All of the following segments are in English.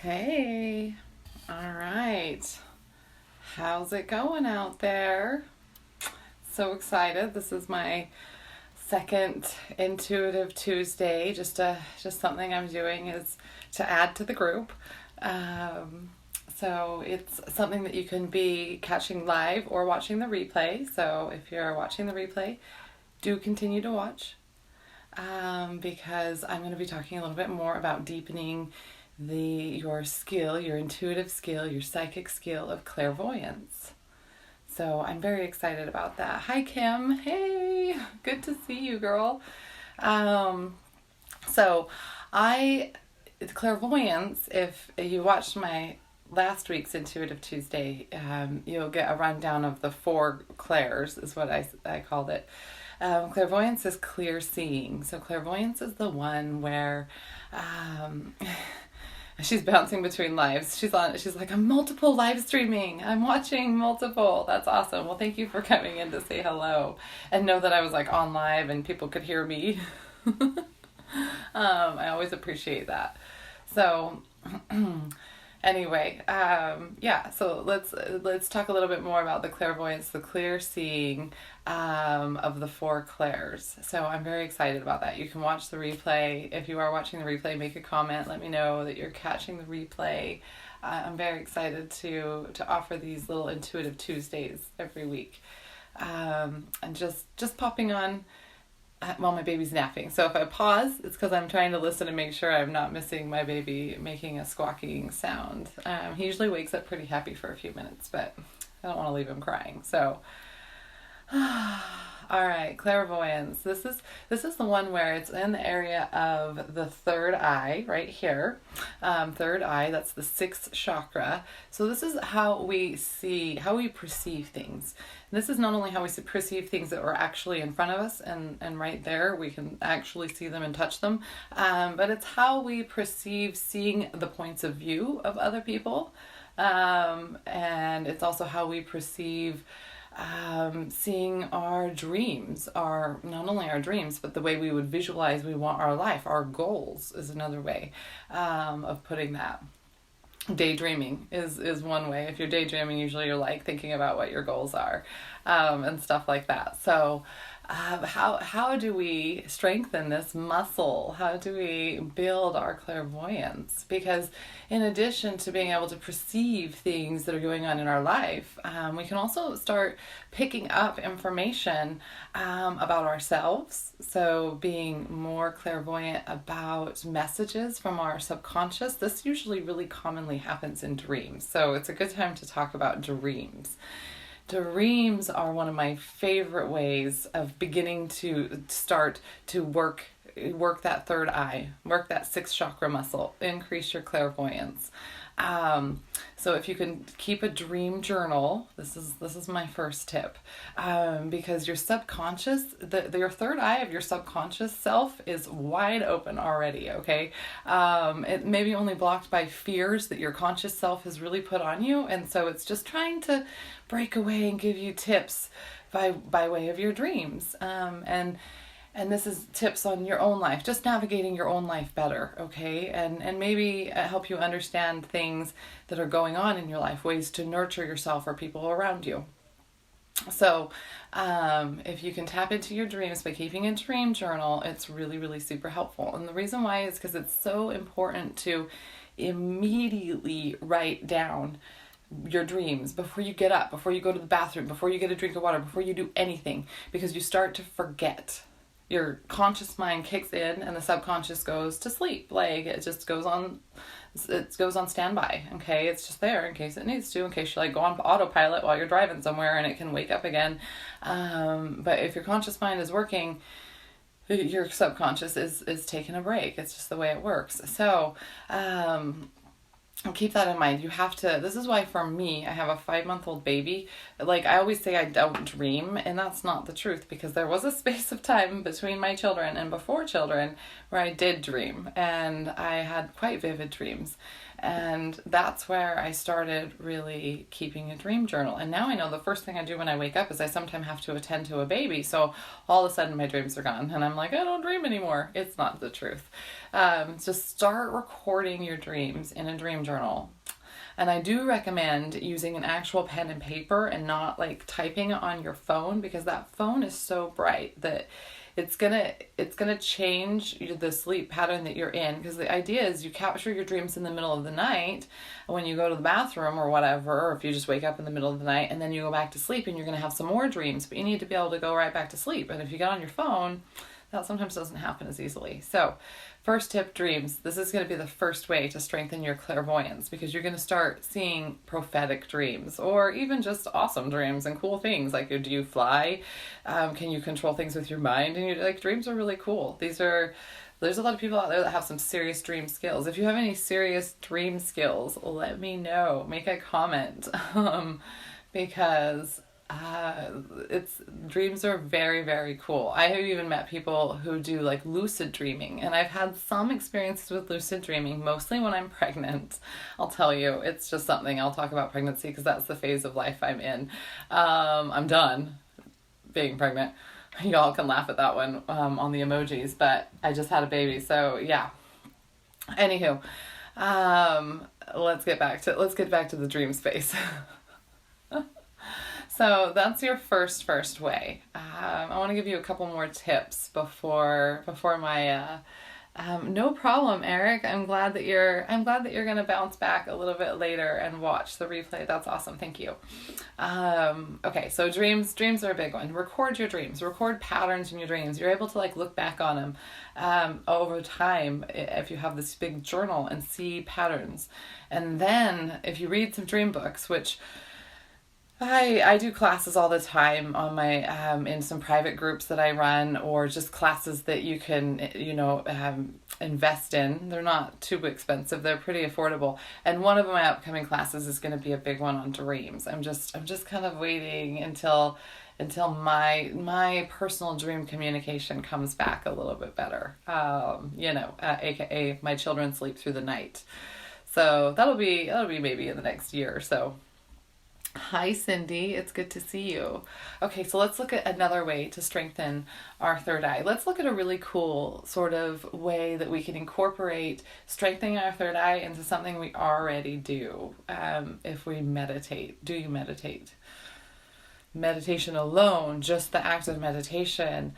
Hey, all right. How's it going out there? So excited. This is my second Intuitive Tuesday. Just something I'm doing is to add to the group. Um, so it's something that you can be catching live or watching the replay. So if you're watching the replay, do continue to watch because I'm going to be talking a little bit more about deepening your skill, your intuitive skill, your psychic skill of clairvoyance. So I'm very excited about that. Hi Kim, hey, good to see you, girl. Um, so I clairvoyance. If you watched my last week's Intuitive Tuesday, you'll get a rundown of the four clairs, is what I called it. Clairvoyance is clear seeing. So clairvoyance is the one where she's bouncing between lives. She's like, I'm multiple live streaming. I'm watching multiple. That's awesome. Well, thank you for coming in to say hello and know that I was like on live and people could hear me. I always appreciate that. So anyway, so let's talk a little bit more about the clairvoyance, the clear seeing of the four clairs. So I'm very excited about that. You can watch the replay. If you are watching the replay, make a comment. Let me know that you're catching the replay. I'm very excited to offer these little Intuitive Tuesdays every week, and just popping on while my baby's napping. So if I pause, it's because I'm trying to listen and make sure I'm not missing my baby making a squawking sound. He usually wakes up pretty happy for a few minutes, but I don't want to leave him crying. So, all right, clairvoyance. This is the one where it's in the area of the third eye, right here. Third eye. That's the sixth chakra. So this is how we perceive things. This is not only how we perceive things that are actually in front of us and right there, we can actually see them and touch them, but it's how we perceive seeing the points of view of other people, and it's also how we perceive seeing our dreams, not only our dreams, but the way we would visualize we want our life. Our goals is another way of putting that. Daydreaming is one way. If you're daydreaming, usually you're like thinking about what your goals are, and stuff like that. So how do we strengthen this muscle? How do we build our clairvoyance? Because in addition to being able to perceive things that are going on in our life, we can also start picking up information about ourselves. So being more clairvoyant about messages from our subconscious. This usually really commonly happens in dreams. So it's a good time to talk about dreams. Dreams are one of my favorite ways of beginning to start to work that third eye, work that sixth chakra muscle, increase your clairvoyance. So if you can keep a dream journal, this is my first tip, because your subconscious, your third eye of your subconscious self is wide open already. Okay, it may be only blocked by fears that your conscious self has really put on you, and so it's just trying to break away and give you tips by way of your dreams, and this is tips on your own life, just navigating your own life better, okay? And maybe help you understand things that are going on in your life, ways to nurture yourself or people around you. So if you can tap into your dreams by keeping a dream journal, it's really, really super helpful. And the reason why is because it's so important to immediately write down your dreams before you get up, before you go to the bathroom, before you get a drink of water, before you do anything, because you start to forget. Your conscious mind kicks in and the subconscious goes to sleep. Like it goes on standby. Okay, it's just there in case it needs to, in case you like go on autopilot while you're driving somewhere and it can wake up again. But if your conscious mind is working, your subconscious is taking a break. It's just the way it works. So keep that in mind. You have to, this is why for me, I have a 5-month-old baby. Like I always say I don't dream, and that's not the truth, because there was a space of time between my children and before children where I did dream, and I had quite vivid dreams. And that's where I started really keeping a dream journal. And now I know the first thing I do when I wake up is I sometimes have to attend to a baby. So all of a sudden my dreams are gone and I'm like, I don't dream anymore. It's not the truth. Just start recording your dreams in a dream journal. And I do recommend using an actual pen and paper and not like typing it on your phone, because that phone is so bright that it's gonna change the sleep pattern that you're in. Because the idea is you capture your dreams in the middle of the night when you go to the bathroom or whatever, or if you just wake up in the middle of the night, and then you go back to sleep and you're gonna have some more dreams, but you need to be able to go right back to sleep. And if you get on your phone, that sometimes doesn't happen as easily. So first tip, dreams. This is going to be the first way to strengthen your clairvoyance, because you're going to start seeing prophetic dreams, or even just awesome dreams and cool things. Like, do you fly? Can you control things with your mind? And you're like, dreams are really cool. There's a lot of people out there that have some serious dream skills. If you have any serious dream skills, let me know. Make a comment, because dreams are very, very cool. I have even met people who do like lucid dreaming, and I've had some experiences with lucid dreaming, mostly when I'm pregnant. I'll tell you, it's just something. I'll talk about pregnancy because that's the phase of life I'm in. I'm done being pregnant. Y'all can laugh at that one on the emojis, but I just had a baby, so yeah. Anywho, let's get back to the dream space. So that's your first way. I want to give you a couple more tips before my. No problem, Eric. I'm glad that you're going to bounce back a little bit later and watch the replay. That's awesome. Thank you. Okay, so dreams are a big one. Record your dreams. Record patterns in your dreams. You're able to like look back on them over time if you have this big journal and see patterns. And then if you read some dream books, which I do classes all the time on my in some private groups that I run, or just classes that you can invest in. They're not too expensive. They're pretty affordable. And one of my upcoming classes is going to be a big one on dreams. I'm just kind of waiting until my personal dream communication comes back a little bit better. AKA my children sleep through the night. So that'll be maybe in the next year or so. Hi, Cindy. It's good to see you. Okay, so let's look at another way to strengthen our third eye. Let's look at a really cool sort of way that we can incorporate strengthening our third eye into something we already do if we meditate. Do you meditate? Meditation alone, just the act of meditation,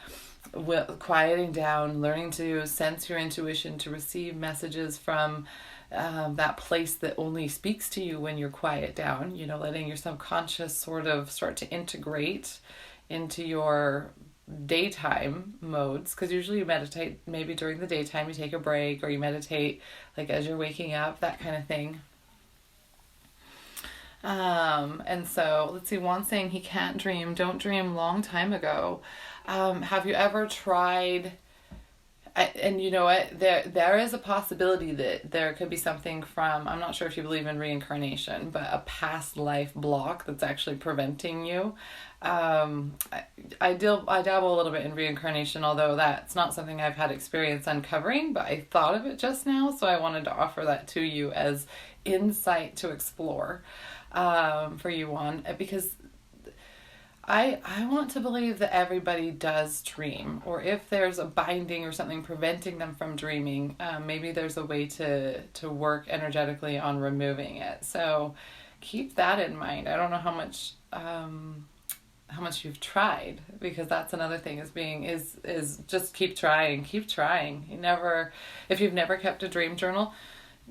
quieting down, learning to sense your intuition, to receive messages from that place that only speaks to you when you're quiet down, letting your subconscious sort of start to integrate into your daytime modes. Because usually you meditate maybe during the daytime, you take a break, or you meditate like as you're waking up, that kind of thing. And so let's see, Juan's saying he can't dream. Don't dream long time ago. Have you ever tried? And you know what, there is a possibility that there could be something from, I'm not sure if you believe in reincarnation, but a past life block that's actually preventing you. I dabble a little bit in reincarnation, although that's not something I've had experience uncovering, but I thought of it just now, so I wanted to offer that to you as insight to explore for you, Juan, because I want to believe that everybody does dream, or if there's a binding or something preventing them from dreaming, maybe there's a way to work energetically on removing it. So keep that in mind. I don't know how much you've tried, because that's another thing is just keep trying. If you've never kept a dream journal,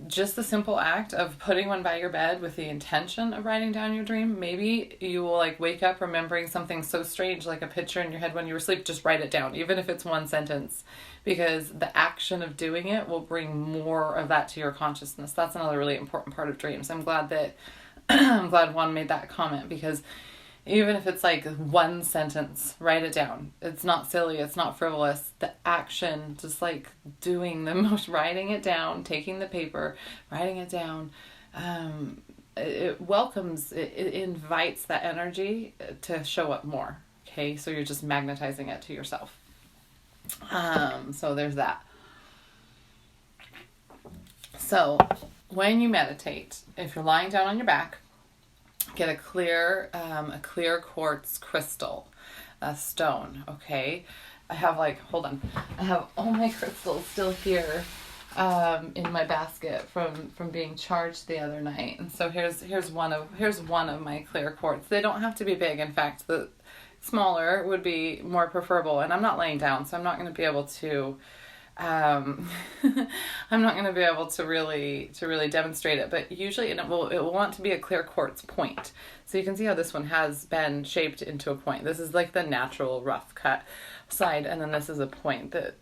just the simple act of putting one by your bed with the intention of writing down your dream, maybe you will like wake up remembering something so strange, like a picture in your head when you were asleep. Just write it down, even if it's one sentence, because the action of doing it will bring more of that to your consciousness. That's another really important part of dreams. I'm glad Juan made that comment, because even if it's like one sentence, write it down. It's not silly. It's not frivolous. The action, just like doing the most, writing it down, taking the paper, writing it down, it invites that energy to show up more. Okay, so you're just magnetizing it to yourself. So there's that. So when you meditate, if you're lying down on your back, get a clear quartz crystal, a stone. Okay, I have all my crystals still here. in my basket from being charged the other night. And so here's one of my clear quartz. They don't have to be big. In fact, the smaller would be more preferable. And I'm not laying down, so I'm not going to be able to. I'm not going to be able to really demonstrate it, but usually it will want to be a clear quartz point. So you can see how this one has been shaped into a point. This is like the natural rough cut side, and then this is a point that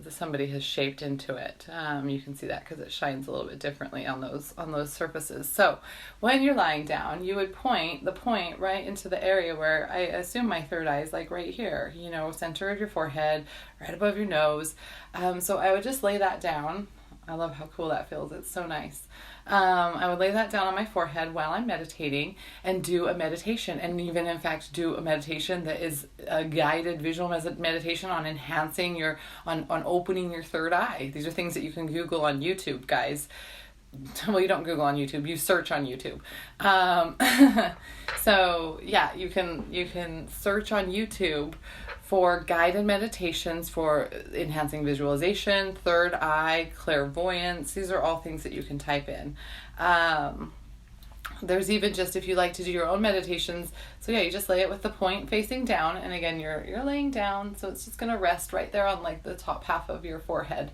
somebody has shaped into it. You can see that because it shines a little bit differently on those surfaces. So when you're lying down, you would point the point right into the area where I assume my third eye is, like right here, center of your forehead, right above your nose. So I would just lay that down. I love how cool that feels. It's so nice. I would lay that down on my forehead while I'm meditating and do a meditation, and even in fact do a meditation that is a guided visual meditation on enhancing on opening your third eye. These are things that you can Google on YouTube, guys. Well, you don't Google on YouTube, you search on YouTube. So yeah, you can search on YouTube for guided meditations for enhancing visualization, third eye, clairvoyance. These are all things that you can type in. There's even just, if you like to do your own meditations, so yeah, you just lay it with the point facing down, and again, you're laying down, so it's just going to rest right there on like the top half of your forehead.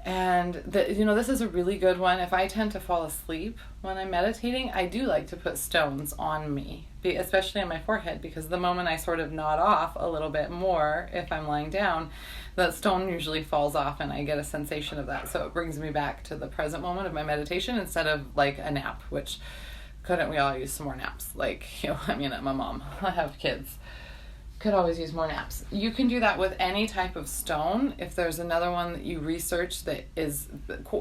And this is a really good one. If I tend to fall asleep when I'm meditating, I do like to put stones on me, especially on my forehead, because the moment I sort of nod off a little bit more, if I'm lying down, that stone usually falls off and I get a sensation of that. So it brings me back to the present moment of my meditation instead of like a nap, which couldn't we all use some more naps? Like, I'm a mom, I have kids. Could always use more naps. You can do that with any type of stone. If there's another one that you research that is,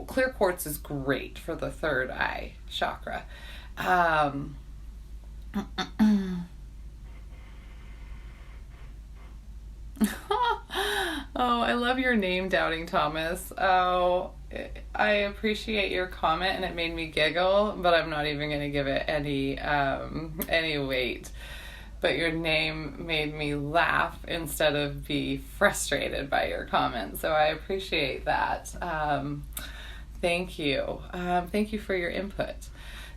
clear quartz is great for the third eye chakra. Oh, I love your name, Doubting Thomas. Oh, I appreciate your comment, and it made me giggle, but I'm not even going to give it any weight. But your name made me laugh instead of be frustrated by your comment. So I appreciate that. Thank you. Thank you for your input.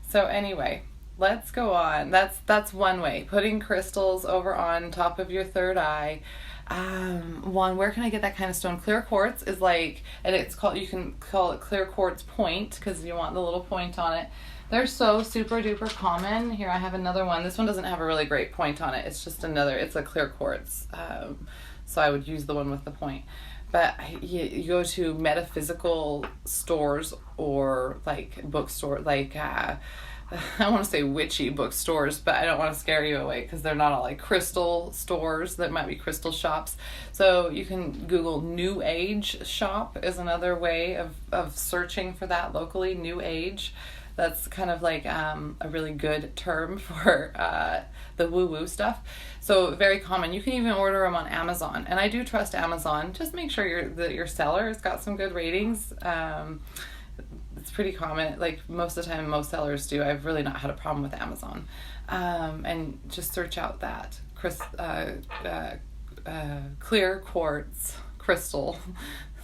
So anyway, let's go on. That's one way. Putting crystals over on top of your third eye. Where can I get that kind of stone? Clear quartz is like, and you can call it clear quartz point because you want the little point on it. They're so super duper common. Here I have another one. This one doesn't have a really great point on it. It's just it's a clear quartz. So I would use the one with the point. But you go to metaphysical stores or like bookstore, like I want to say witchy bookstores, but I don't want to scare you away because they're not all like crystal stores. That might be crystal shops. So you can Google New Age shop is another way of searching for that locally. New Age. That's kind of like a really good term for the woo-woo stuff. So very common. You can even order them on Amazon. And I do trust Amazon. Just make sure your seller has got some good ratings. It's pretty common. Like most of the time, most sellers do. I've really not had a problem with Amazon. And just search out that clear quartz crystal.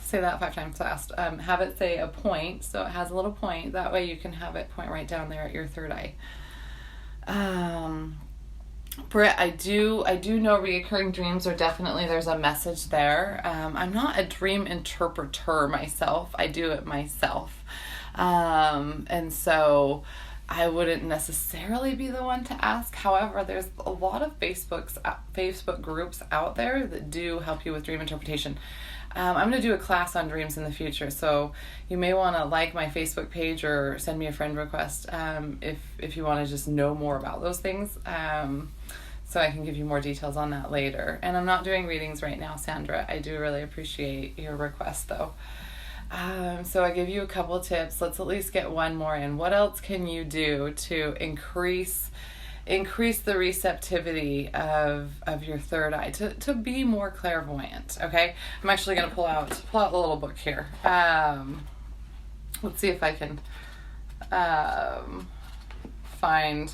Say that 5 times fast. Have it say a point, so it has a little point. That way you can have it point right down there at your third eye. Britt, I do know reoccurring dreams are definitely, there's a message there. I'm not a dream interpreter myself. I do it myself. And so I wouldn't necessarily be the one to ask. However, there's a lot of Facebook groups out there that do help you with dream interpretation. I'm going to do a class on dreams in the future, so you may want to like my Facebook page or send me a friend request if you want to just know more about those things, so I can give you more details on that later. And I'm not doing readings right now, Sandra. I do really appreciate your request, though. So I give you a couple tips. Let's at least get one more in. What else can you do to increase the receptivity of your third eye to be more clairvoyant? Okay, I'm actually going to pull out the little book here. Let's see if I can find,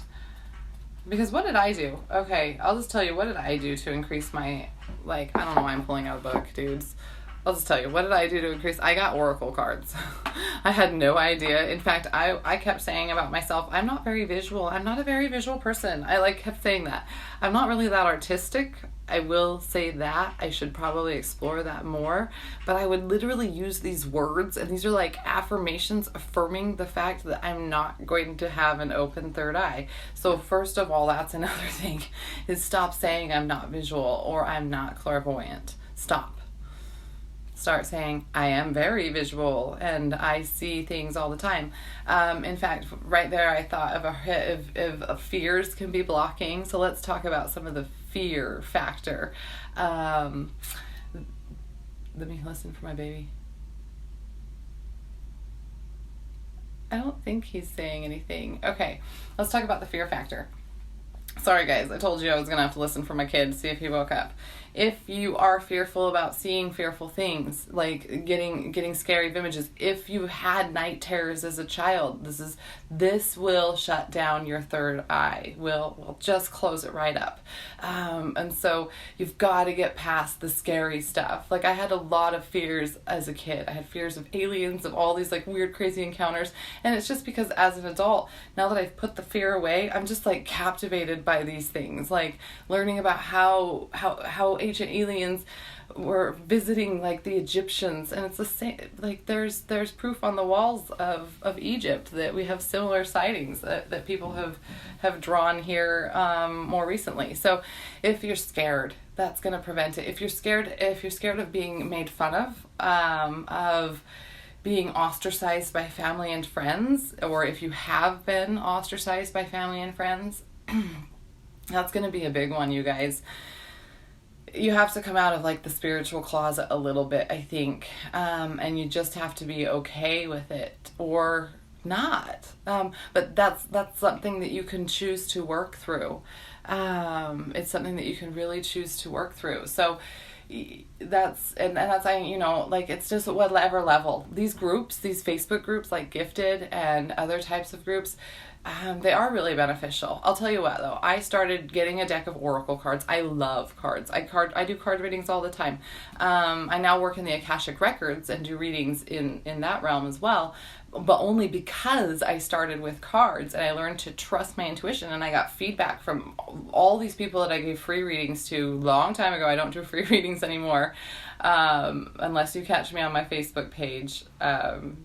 because what did I do? Okay, I'll just tell you, what did I do to increase my, I don't know why I'm pulling out a book, dudes. I'll just tell you, what did I do to increase? I got oracle cards. I had no idea. In fact, I kept saying about myself, I'm not very visual. I'm not a very visual person. I like kept saying that. I'm not really that artistic. I will say that. I should probably explore that more. But I would literally use these words, and these are like affirmations affirming the fact that I'm not going to have an open third eye. So first of all, that's another thing, is stop saying I'm not visual or I'm not clairvoyant. Stop. Start saying, I am very visual and I see things all the time. In fact, right there, I thought of if fears can be blocking. So let's talk about some of the fear factor. Let me listen for my baby. I don't think he's saying anything. Okay, let's talk about the fear factor. Sorry guys, I told you I was going to have to listen for my kid to see if he woke up. If you are fearful about seeing fearful things, like getting scary images, if you had night terrors as a child, this will shut down your third eye. We'll just close it right up. And so you've got to get past the scary stuff. Like I had a lot of fears as a kid. I had fears of aliens, of all these like weird, crazy encounters. And it's just because as an adult, now that I've put the fear away, I'm just like captivated by these things, like learning about how ancient aliens were visiting like the Egyptians, and it's the same, like there's proof on the walls of Egypt that we have similar sightings that people have drawn here more recently. So if you're scared, that's going to prevent it. If you're scared of being made fun of being ostracized by family and friends, or if you have been ostracized by family and friends, that's going to be a big one, you guys. You have to come out of like the spiritual closet a little bit, I think. And you just have to be okay with it or not. But that's something that you can choose to work through. It's something that you can really choose to work through. So that's you know, like it's just whatever level. These groups, these Facebook groups like Gifted and other types of groups, they are really beneficial. I'll tell you what though, I started getting a deck of oracle cards. I love cards. I do card readings all the time. I now work in the Akashic Records and do readings in that realm as well, but only because I started with cards and I learned to trust my intuition, and I got feedback from all these people that I gave free readings to a long time ago. I don't do free readings anymore, unless you catch me on my Facebook page.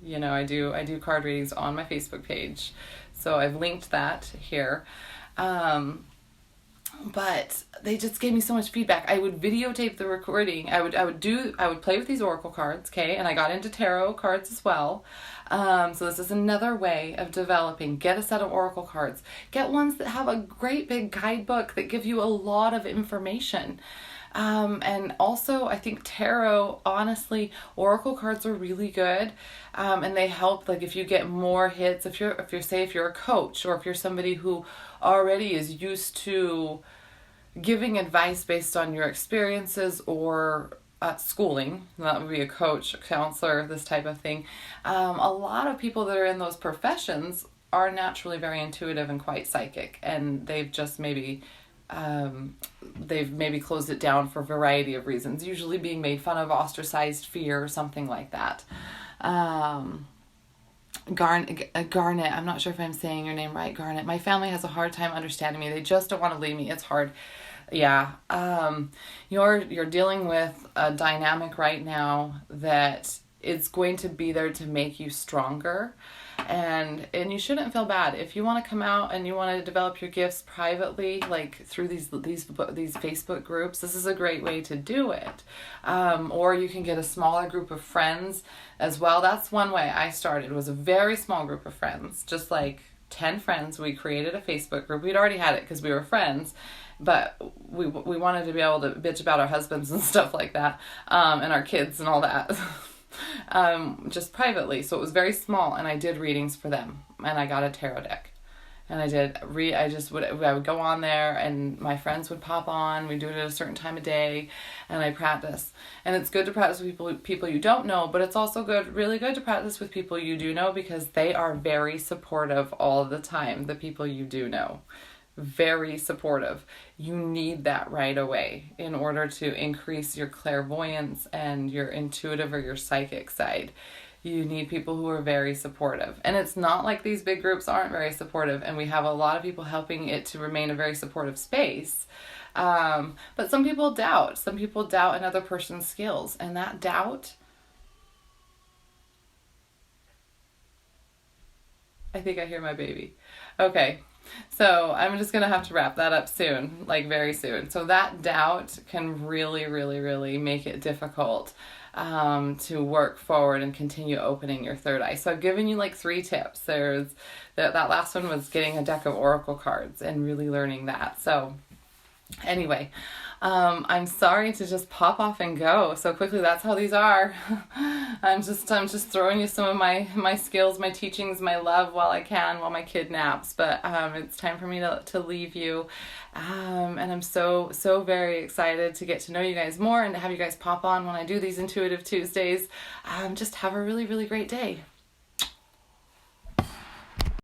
You know, I do card readings on my Facebook page. So I've linked that here. But they just gave me so much feedback. I would videotape the recording. I would play with these oracle cards, okay? And I got into tarot cards as well. So this is another way of developing. Get a set of oracle cards. Get ones that have a great big guidebook that give you a lot of information. And also I think tarot, honestly, oracle cards are really good. And they help, like if you get more hits, if you're a coach, or if you're somebody who already is used to giving advice based on your experiences or schooling, that would be a coach, a counselor, this type of thing. A lot of people that are in those professions are naturally very intuitive and quite psychic, and they've just maybe closed it down for a variety of reasons, usually being made fun of, ostracized, fear, or something like that. Garnet, I'm not sure if I'm saying your name right, Garnet. My family has a hard time understanding me. They just don't want to leave me. It's hard. Yeah. You're dealing with a dynamic right now that is going to be there to make you stronger. And you shouldn't feel bad if you want to come out and you want to develop your gifts privately, like through these Facebook groups. This is a great way to do it. Or you can get a smaller group of friends as well. That's one way I started, was a very small group of friends, just like 10 friends. We created a Facebook group. We'd already had it because we were friends, but we wanted to be able to bitch about our husbands and stuff like that, and our kids and all that. Just privately. So it was very small, and I did readings for them, and I got a tarot deck, and I would go on there, and my friends would pop on. We do it at a certain time of day, and I practice. And it's good to practice with people you don't know, but it's also really good to practice with people you do know, because they are very supportive all the time, the people you do know. very supportive. You need that right away in order to increase your clairvoyance and your intuitive or your psychic side. You need people who are very supportive. And it's not like these big groups aren't very supportive, and we have a lot of people helping it to remain a very supportive space. But some people doubt. Some people doubt another person's skills, and that doubt, I think I hear my baby. Okay. So I'm just going to have to wrap that up soon, like very soon. So that doubt can really, really, really make it difficult to work forward and continue opening your third eye. So I've given you like 3 tips. There's that last one was getting a deck of oracle cards and really learning that. So anyway, I'm sorry to just pop off and go so quickly. That's how these are. I'm just throwing you some of my skills, my teachings, my love while I can, while my kid naps. But it's time for me to leave you. And I'm so very excited to get to know you guys more and to have you guys pop on when I do these Intuitive Tuesdays. Just have a really, really great day.